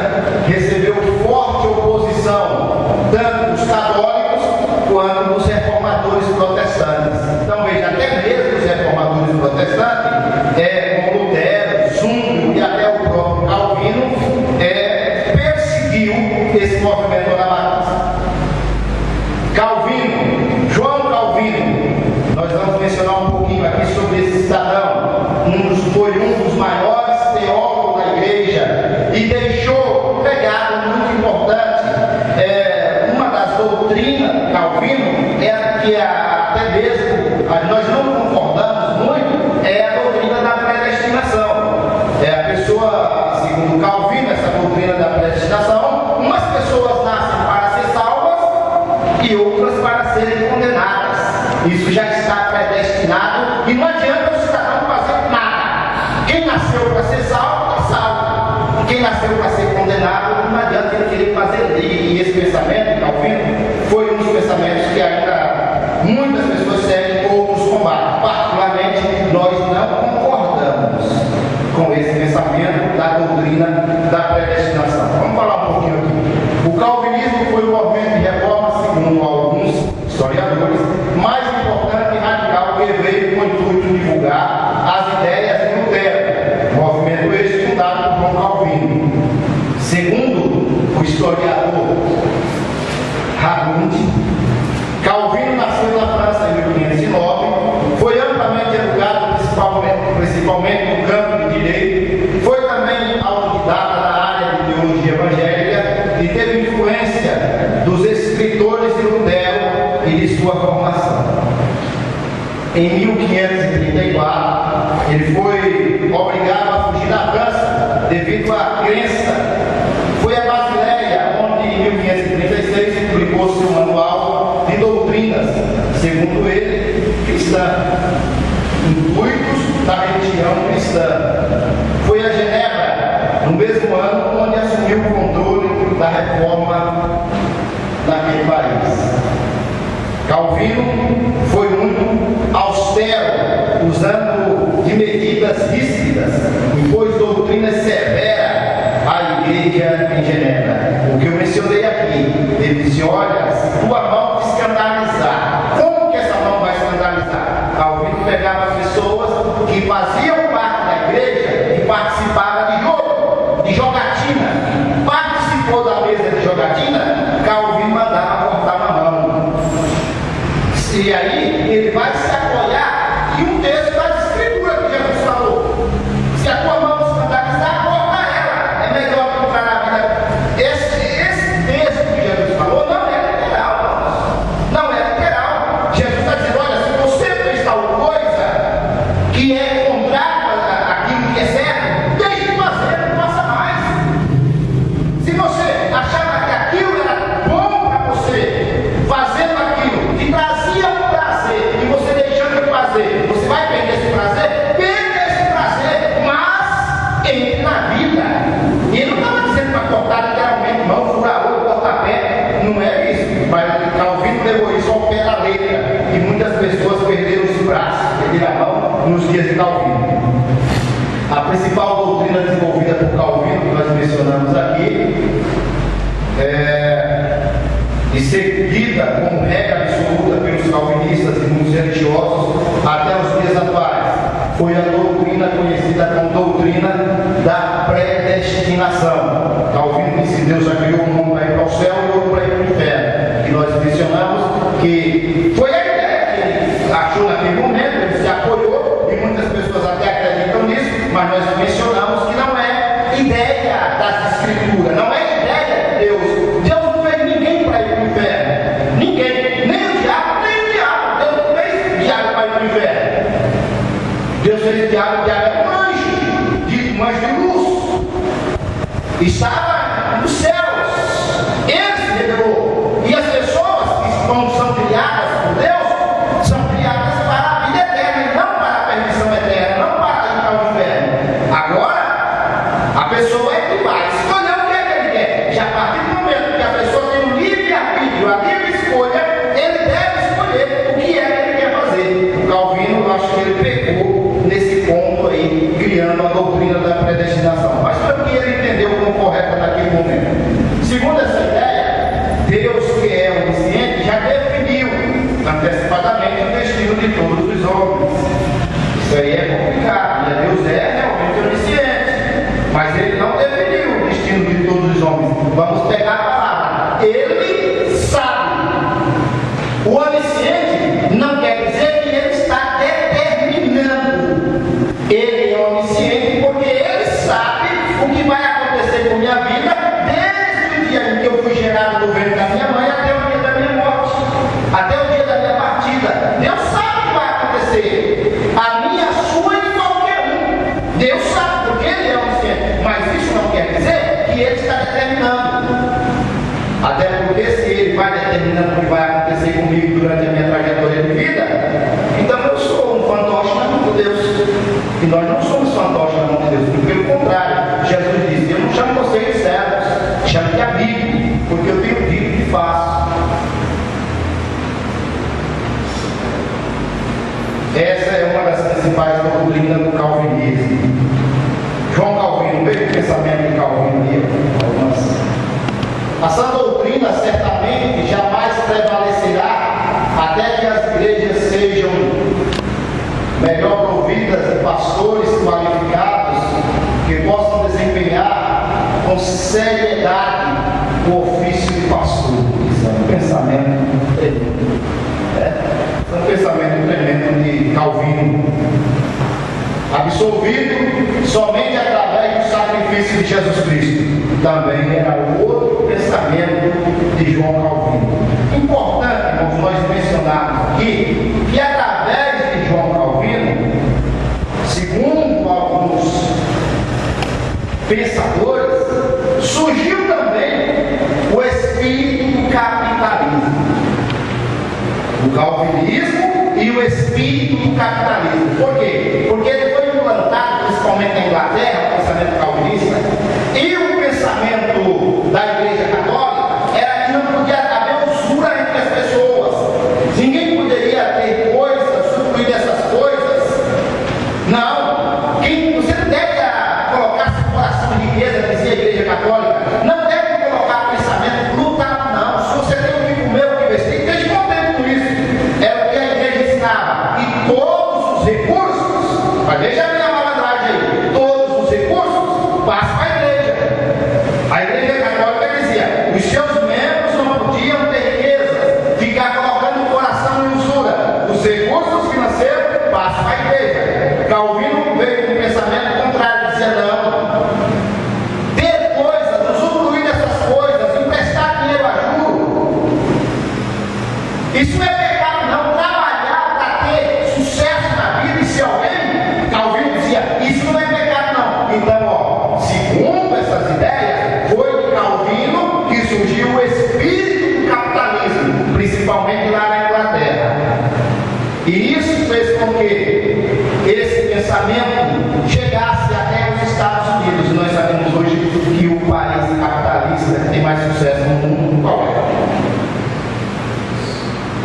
recebeu forte oposição, tanto dos católicos quanto dos reformadores protestantes. Então veja, até mesmo os reformadores protestantes, como Lutero, Zwingli e até o próprio Calvino, perseguiu esse movimento anabatista. Calvino, João Calvino, nós vamos mencionar um pouquinho aqui sobre esse cidadão. Foi um dos maiores teólogos da igreja e deixou um legado muito importante. Uma das doutrinas de Calvino é que até mesmo nós não concordamos muito, é a doutrina da predestinação. A pessoa, segundo Calvino, essa doutrina da predestinação, umas pessoas nascem para ser salvas e outras para serem condenadas. Isso já está predestinado e não adianta o cidadão fazer nada. Quem nasceu para ser salvo, está salvo. Quem nasceu para ser condenado, não adianta ele querer fazer. E esse pensamento, Calvino, foi um dos pensamentos que ainda muitas pessoas seguem, outros combatem. Particularmente, nós não concordamos com esse pensamento da doutrina da predestinação. Vamos falar um pouquinho aqui. O calvinismo foi um movimento de reforma, segundo alguns historiadores, mais importante e radical que veio com o intuito de divulgar as ideias de Lutero, movimento esse fundado por João Calvino. Segundo o historiador Ragundi, Calvino nasceu na França em 1509, foi amplamente educado principalmente no campo de direito, foi também autodidata na área de teologia evangélica e teve influência dos escritores de Lutero e de sua formação. Em 1534, ele foi obrigado a fugir da França devido à crença. Foi a Basileia, onde em 1536 publicou seu manual de doutrinas, segundo ele, cristã, intuitos da religião cristã. Foi a Genebra, no mesmo ano, onde assumiu o controle da reforma naquele país. Calvino foi muito austero, usando de medidas ríspidas, impôs doutrinas severas à igreja em Genebra. O que eu mencionei aqui, ele disse: olha, se tua mão te escandalizar, como que essa mão vai escandalizar? Calvino pegava as pessoas que faziam parte da igreja e participavam de jogo, de jogatina. Participou da mesa de jogatina, Calvino mandava cortar uma mão. E aí ele vai se apoiar em um texto da Escritura que Jesus falou. Se a tua mão se escandalizar, corta ela. É melhor que entrar na vida. Esse texto que Jesus falou não é literal. Não é literal. Jesus está dizendo: olha, se você fez tal coisa que é contrário àquilo que é certo, deixe de fazer, não faça mais. Se você achava que aquilo era bom para você, fazendo aquilo que trazia um prazer e você deixando de fazer, você vai perder esse prazer? Perca esse prazer, mas entre na vida. E ele não estava dizendo para cortar literalmente mão, furar olho, cortar pé, não é isso. Mas Calvino levou isso ao pé da letra e muitas pessoas perderam os braços, perderam a mão nos dias de Calvino. A principal doutrina desenvolvida por Calvino, que nós mencionamos aqui, e seguida como regra absoluta pelos calvinistas e muitos religiosos até os dias atuais, foi a doutrina conhecida como doutrina da predestinação. Calvino disse: Deus já criou um mundo para ir para o céu e outro para ir para o inferno. E nós mencionamos que foi a ideia que ele achou naquele momento, ele se apoiou, e muitas pessoas até acreditam nisso, mas nós mencionamos que não é ideia das Escrituras, não é ideia de Deus. Deus não fez ninguém para ir para o inferno. Ninguém, nem o diabo, nem o diabo. Deus não fez o diabo para ir para o inferno. Deus fez o diabo é um anjo de luz. Estava nos céus. Ele se revelou. E as pessoas que são criadas por Deus são criadas para a vida eterna e não para a perdição eterna, não para ir para o inferno. Agora, a pessoa é que vai escolher o que é que ele quer. Já a partir do momento que a pessoa tem o livre-arbítrio, a livre escolha, ele deve escolher o que é que ele quer fazer. O Calvino, eu acho que ele pecou nesse ponto aí, criando a doutrina da predestinação. Mas foi porque ele entendeu como é onisciente, já definiu antecipadamente o destino de todos os homens. Isso aí é complicado, né? Deus é realmente onisciente, mas ele não definiu o destino de todos os homens. Vamos pegar a palavra. Ele sabe. O onisciente não quer dizer que ele está determinando. Ele é onisciente porque ele sabe o que vai acontecer com minha vida desde o dia em que eu fui gerado no ventre da minha mãe até o dia da minha morte, até o dia da minha partida. Deus sabe o que vai acontecer. A minha, a sua e de qualquer um. Deus sabe porque ele é onisciente. Mas isso não quer dizer que ele está determinando. Até porque se ele vai determinando o que vai acontecer comigo durante a minha trajetória de vida, então eu sou um fantoche na mão de Deus. E nós não somos fantoches na mão de Deus. Pelo contrário, Jesus disse: eu não chamo vocês de servos, chamo de amigo, porque eu tenho dito e faço. Essa é uma das principais doutrinas do calvinismo. João Calvino, veio o pensamento de Calvino. Essa doutrina certamente jamais prevalecerá até que as igrejas sejam melhor providas de pastores qualificados que possam desempenhar com seriedade o ofício de pastor. Isso é um pensamento tremendo. É um pensamento tremendo de Calvino. Absolvido somente através do sacrifício de Jesus Cristo. Também era o outro pensamento de João Calvino. Importante, irmãos, nós mencionarmos aqui que através de João Calvino, segundo alguns pensadores, surgiu também o espírito do capitalismo. O calvinismo e o espírito do capitalismo. Por quê? Porque ele foi implantado principalmente na Inglaterra, o pensamento calvinista, e o pensamento da Igreja Católica era que não podia haver usura entre as pessoas. Ninguém poderia ter coisas, usufruir dessas coisas. Não. Você não deve colocar seu coração de riqueza, dizia a Igreja Católica. Não deve colocar pensamento brutal, não. Se você tem o que comer, o que vestir, esteja contente com isso. É o que a Igreja ensinava. E todos os recursos, mas veja a minha malandragem aí, todos os recursos passam para a Igreja. A Igreja Católica dizia: os seus membros não podiam ter riqueza, ficar colocando o coração em usura. Os recursos financeiros passam para a Igreja. Calvino veio com um pensamento contrário, dizia: não, ter coisas, usufruir dessas coisas, emprestar dinheiro a juros, isso não é pecado, não. Trabalhar para ter sucesso na vida e ser alguém, Calvino dizia, isso não é pecado, não. Então, segundo essas ideias, foi de Calvino que surgiu o espírito do capitalismo, principalmente lá na Inglaterra. E isso fez com que esse pensamento chegasse até os Estados Unidos. E nós sabemos hoje que o país capitalista que tem mais sucesso no mundo, qual é?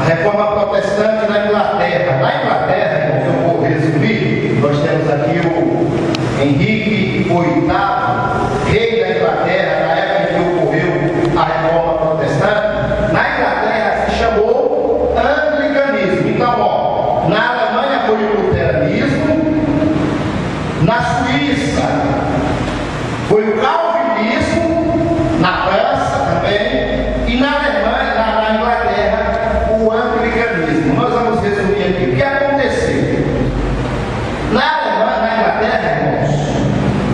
A reforma protestante na Inglaterra. Na Inglaterra, irmãos, eu vou resumir, nós temos aqui o Henrique VIII, rei da Inglaterra, na época em que ocorreu a reforma protestante. Na Inglaterra se chamou anglicanismo. Então, na Alemanha foi o luteranismo, na Suíça foi o calvinismo, na França também, e na Alemanha, na Inglaterra, o anglicanismo. Nós vamos resumir aqui o que aconteceu. Na Alemanha, na Inglaterra, irmãos,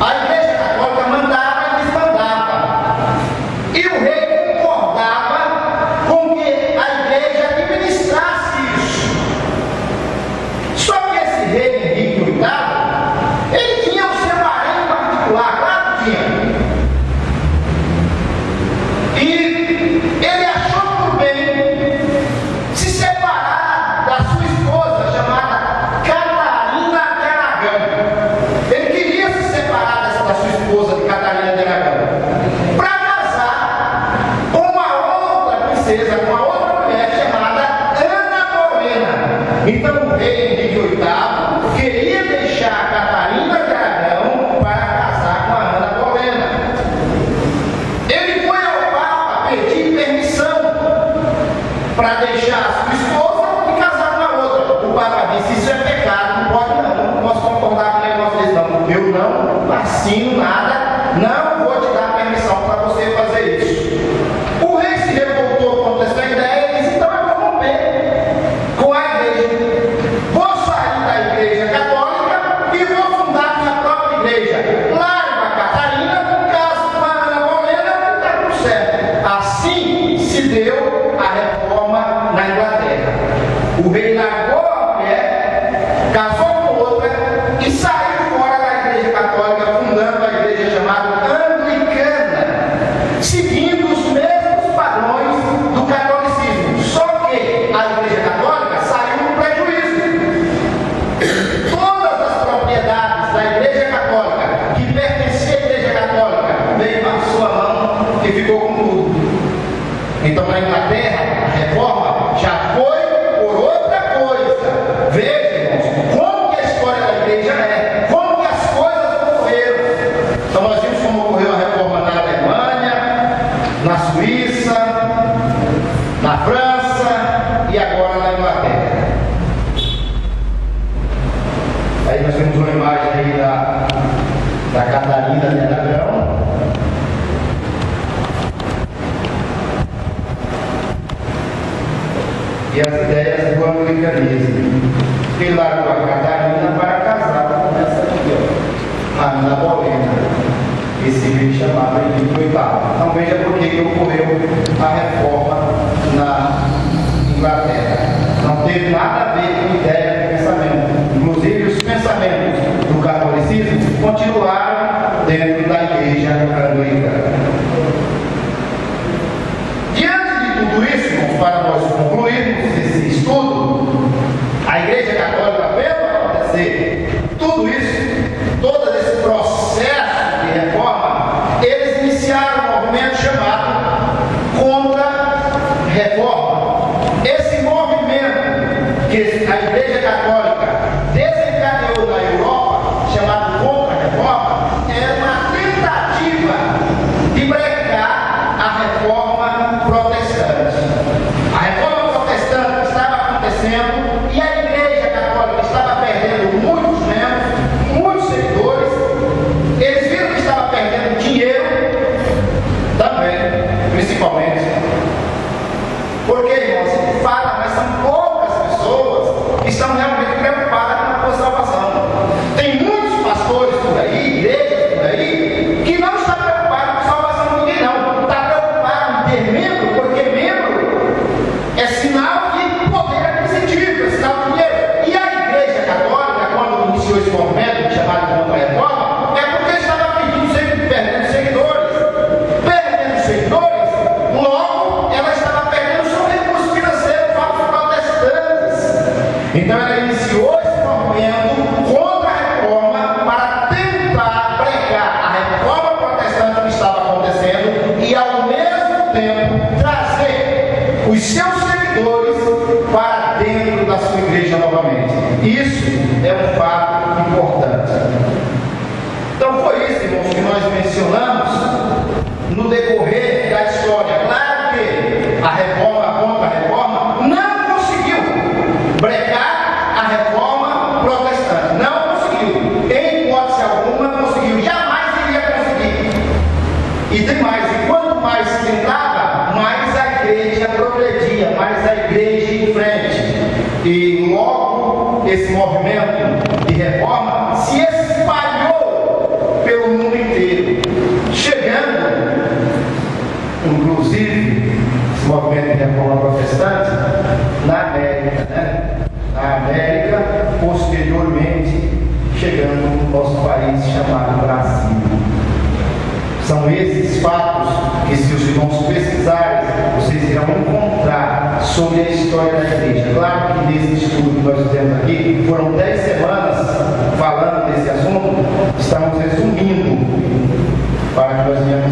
a Igreja Católica mandava e desmandava. E o rei concordava com que a Igreja administrasse isso. Só que esse rei Henrique VIII, ele tinha o seu harém particular, claro que tinha. E ele achou por bem se separar da sua esposa, chamada Catarina de Aragão. Ele queria se separar da sua esposa de Catarina de Aragão para casar com uma outra princesa, com uma outra mulher chamada Ana Bolena. Então o rei Henrique VIII queria deixar a Catarina de Aragão para casar com a Ana Bolena. Ele foi ao Papa pedir permissão para deixar a sua esposa e casar com a outra. O Papa disse: isso é pecado, não pode não posso concordar com o negócio desse não. Eu não assino nada, não vou te dar permissão para você fazer isso. O rei se revoltou contra essa ideia e disse: então eu vou romper com a igreja. Vou sair da igreja católica e vou fundar minha própria igreja. Largo a Catarina, caso com a Ana Bolena, e está tudo certo. Assim se deu a reforma na Inglaterra. O rei largou a mulher, casou com outra e saiu fora da igreja católica, fundando a igreja chamada anglicana, seguindo os mesmos padrões do catolicismo. Só que a igreja católica saiu no prejuízo. Todas as propriedades da igreja católica que pertencia à igreja católica veio para sua mão e ficou com tudo. Então na Inglaterra a reforma já foi por outra coisa. Veja, irmãos, como que a história da igreja é, como que as coisas ocorreram. Então nós vimos como ocorreu a reforma na Alemanha, na Suíça, na França e agora na Inglaterra. Aí nós temos uma imagem aí da Catarina de Aragão. E as ideias do anglicanismo. Ele largou a Catarina para casar com essa aqui, ó, a Ana Bolena. Esse rei chamado Henrique VIII. Então veja por que ocorreu a reforma na Inglaterra. Não teve nada a ver com ideia de pensamento. Inclusive os pensamentos do catolicismo continuaram dentro da igreja anglicana. Diante de tudo isso, irmãos, para nós concluirmos esse estudo, a igreja católica, vendo acontecer tudo isso, todo esse processo de reforma, eles iniciaram um movimento chamado Contra-Reforma. Esse movimento que a igreja católica desencadeou na Europa, chamado Contra-Reforma, é uma tentativa de brecar a reforma protestante. A reforma protestante estava acontecendo e a igreja católica estava perdendo muitos membros, muitos seguidores. Eles viram que estava perdendo dinheiro também, principalmente. Porque, irmãos, se fala, mas são poucas pessoas que estão realmente preocupadas com a salvação. Tem muitos pastores por aí, igrejas por aí, que não estão preocupados com a salvação de ninguém, não. Está preocupado em ter membro, porque membro é sinal de poder aquisitivo, é sinal de dinheiro. E a igreja católica, quando iniciou esse movimento chamado Contra-Reforma, é porque estava perdendo seguidores. Perdendo seguidores, logo ela estava perdendo seu recurso financeiro para os protestantes. Então ela iniciou esse movimento contra a reforma para tentar brecar a reforma protestante que estava acontecendo e ao mesmo tempo trazer os seus seguidores para dentro da sua igreja novamente. Isso é um fato importante. Então foi isso, irmãos, que nós mencionamos no decorrer da história. Claro que a reforma, a Contra-Reforma, não conseguiu brecar a reforma protestante. Não conseguiu. Em hipótese alguma conseguiu. Jamais iria conseguir. E tem mais. E quanto mais se tentava, mais a igreja progredia, mais a igreja ia em frente. E logo esse movimento de reforma se espalhou pelo mundo inteiro, chegando, inclusive, esse movimento de reforma protestante na América, né? Na América, posteriormente, chegando no nosso país chamado Brasil. São esses fatos que, se os irmãos pesquisarem, vocês irão encontrar sobre a história da igreja. Claro que nesse estudo que nós fizemos aqui, foram 10 semanas falando desse assunto, estamos resumindo para que nós venhamos